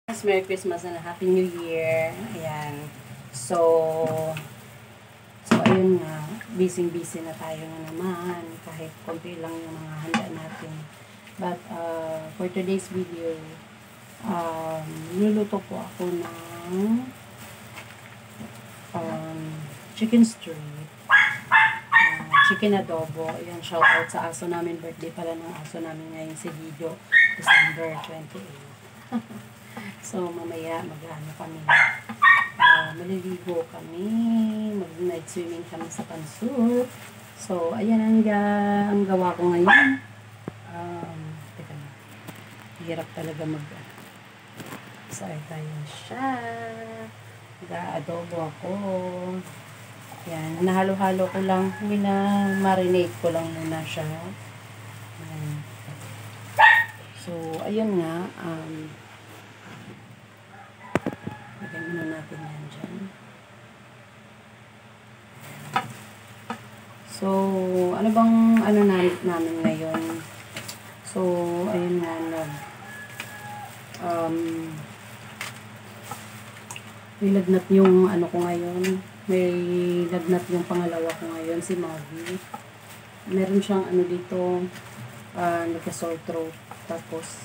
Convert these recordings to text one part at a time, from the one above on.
Merry Christmas and Happy New Year. Ayan. So ayun nga, busy na tayo na naman kahit konti lang yung mga handa natin. But for today's video, niluluto po ako ng chicken stew, chicken adobo. Ayan, shout out sa aso namin. Birthday pala ng aso namin ngayon si Guido, December 28. So, mamaya mag-ano kami. Maliligo kami. Mag-night swimming kami sa Pansur. So, ayan ang gawa ko ngayon. Teka na. Hirap talaga So, tayo siya. Mag-adobo ako. Ayan. Nahalo-halo ko lang. Marinate ko lang muna siya. Ayan. So, ayun nga. Lagyan muna natin yan dyan. So, ano bang namin ngayon? So, ayun nga, may lagnat yung ko ngayon. May lagnat yung pangalawa ko ngayon, si Mavi. Meron siyang dito, nagka-sore throat. Tapos,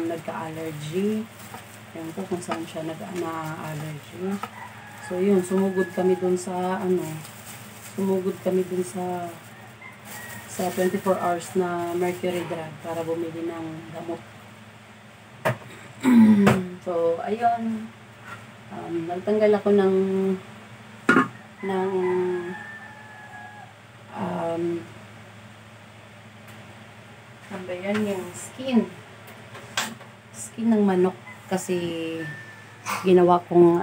nagka-allergy. Ayan po kung saan siya na-allergy. So, yun. Sumugod kami dun sa 24 hours na Mercury Drug para bumili ng gamot. So, ayun. Nagtanggal ako ng ano ba yan? Yung skin ng manok. Kasi ginawa ko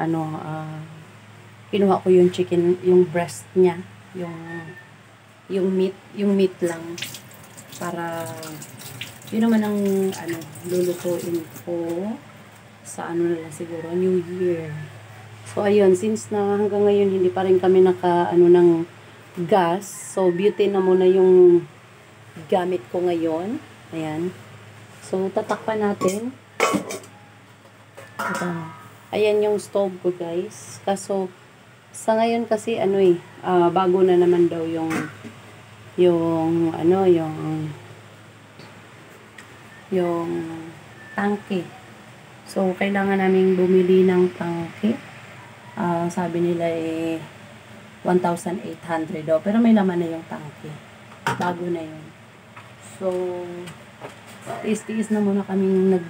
yung chicken, yung breast niya, yung meat lang para yun naman ang lulutuin ko sa na lang siguro New Year. So ayun, since na hanggang ngayon hindi pa rin kami ng gas, so butane na muna yung gamit ko ngayon. Ayan. So tatakpan natin. Ayan yung stove ko, guys. Kaso sa ngayon kasi bago na naman daw yung tangke. So kailangan naming bumili ng tangke. Sabi nila 1,800 daw, pero may laman na yung tangke. Bago na yun. So tiis-tiis na muna kaming ng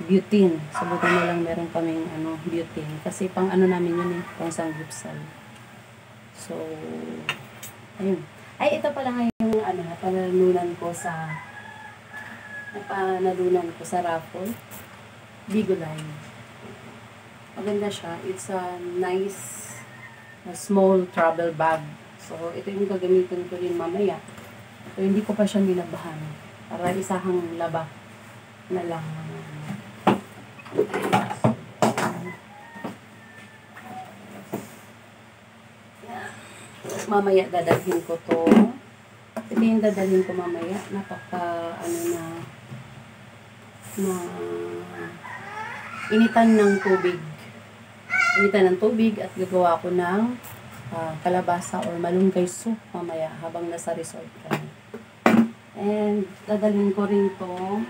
butane. Sabutin na lang meron kaming butane. Kasi pang namin yun pang sanggipsal. So, ayun. Ay, ito pala nga yung napanalunan ko sa raffle. Bigo Line. Maganda siya. It's a nice small travel bag. So, ito yung gagamitin ko rin mamaya. So, hindi ko pa siya nilabahan. Para isahang laba na lang. Mamaya dadalhin ko to. Ito yung dadalhin ko mamaya. Napaka initan ng tubig at gagawa ko ng kalabasa or malunggay soup mamaya habang nasa resort kami. And dadalhin ko rin to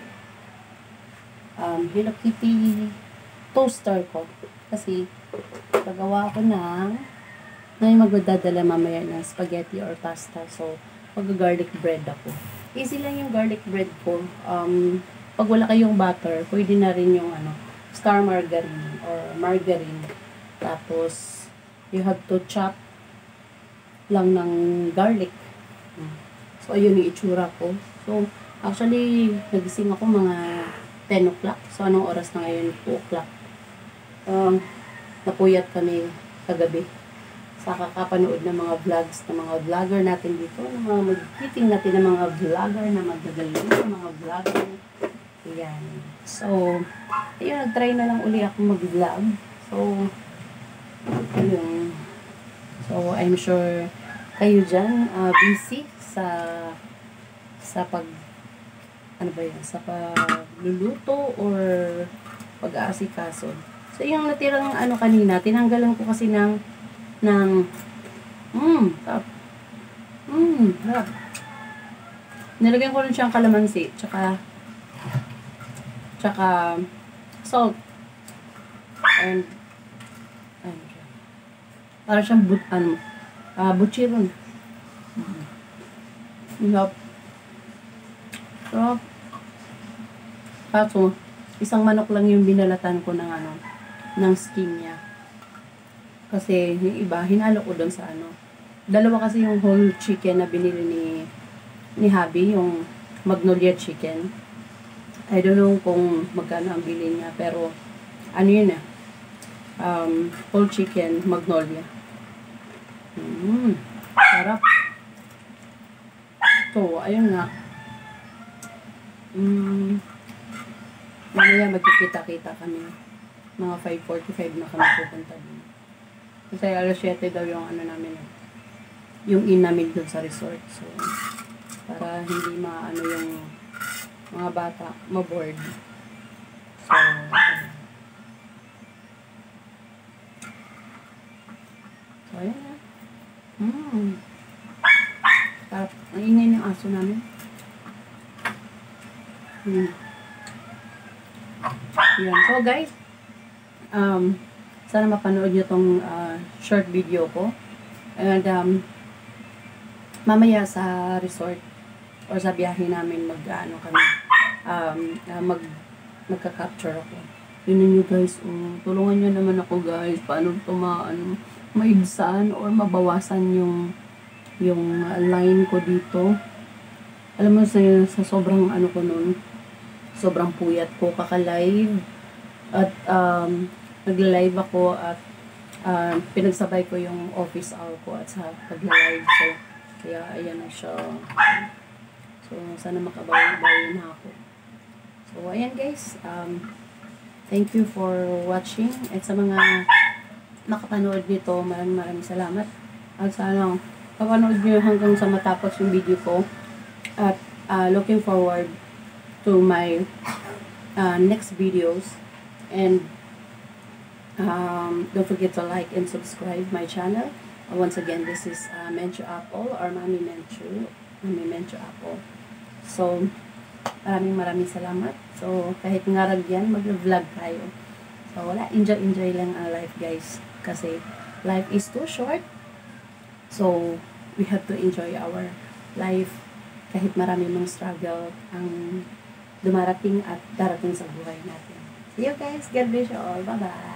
Hello Kitty toaster ko. Kasi gagawa ko may magdadala mamaya ng spaghetti or pasta. So, mag-garlic bread ako. Easy lang yung garlic bread ko. Pag wala kayong butter, pwede na rin yung star margarine or margarine. Tapos, you have to chop lang ng garlic. So, ayun yung itsura ko. So, actually, nagising ako mga 10 o'clock. So, anong oras na ngayon? 2 o'clock. Napuyat kami kagabi sa kakapanood ng mga vlogs ng mga vlogger natin dito, ng mga mag-meeting natin ng mga vlogger na magdagaling ng mga vlogger. Ayan. So, ayun, nag-try na lang uli ako mag-vlog. So, ayun. So, I'm sure kayo dyan busy sa ano ba yan, sa pagluluto or pag-aasikaso. So, yung natirang ano kanina, tinanggalan ko kasi ng tap. Harap. Nilagyan ko rin siyang kalamansi, tsaka salt. And para siyang butchiron. Yup. So, kaso, isang manok lang yung binalatan ko ng skin niya. Kasi yung iba, hinalo ko doon sa dalawa kasi yung whole chicken na binili ni Habi, yung Magnolia chicken. I don't know kung magkano ang bili niya, pero yun whole chicken, Magnolia. Sarap. So, ayun nga. Mamaya magkikita-kita kami. Mga 5:45 na kami pupunta din. Kasi alas 7 daw yung namin. Yung in namin dun sa resort. So, para hindi yung mga bata maboard. So, ayun na. Ang ingay ng aso namin. Yan. So guys, sana mapanood nyo tong short video ko. And mamaya sa resort or sa biyahe namin magka-capture ako. Yun nyo guys, tulungan nyo naman ako guys, paano ito maibsan or mabawasan yung line ko dito. Alam mo sa sobrang ko nun, sobrang puyat ko kaka-live at nagla-live ako at pinagsabay ko yung office hour ko at sa pagla-live. So, kaya ayan na siya. So, sana makabawi na ako. So, ayan guys. Thank you for watching. At sa mga nakapanood nito, maraming salamat. At sana papanood nyo hanggang sa matapos yung video ko. At looking forward to my next videos. And don't forget to like and subscribe my channel. Once again, this is Menchu Apple or Mami Menchu Apple. So, maraming salamat. So, kahit ngarag yan, mag-vlog tayo. So, wala, enjoy lang ang life guys. Kasi life is too short. So, we have to enjoy our life kahit marami mong struggle ang dumarating at darating sa buhay natin. See you guys. God bless you all. Bye-bye.